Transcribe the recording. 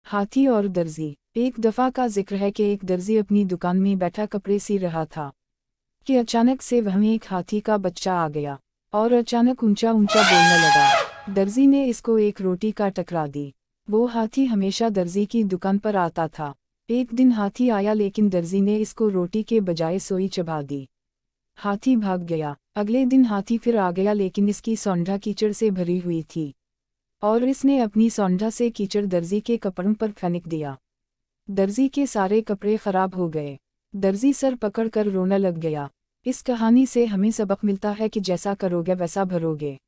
हाथी और दर्जी। एक दफ़ा का जिक्र है कि एक दर्जी अपनी दुकान में बैठा कपड़े सी रहा था कि अचानक से वहीं एक हाथी का बच्चा आ गया और अचानक ऊंचा ऊंचा बोलने लगा। दर्जी ने इसको एक रोटी का टकरा दी। वो हाथी हमेशा दर्जी की दुकान पर आता था। एक दिन हाथी आया लेकिन दर्जी ने इसको रोटी के बजाय सोई चबा दी। हाथी भाग गया। अगले दिन हाथी फिर आ गया लेकिन इसकी सौंधा कीचड़ से भरी हुई थी और इसने अपनी सौंधा से कीचड़ दर्जी के कपड़ों पर फेंक दिया। दर्जी के सारे कपड़े खराब हो गए। दर्जी सर पकड़ कर रोने लग गया। इस कहानी से हमें सबक मिलता है कि जैसा करोगे वैसा भरोगे।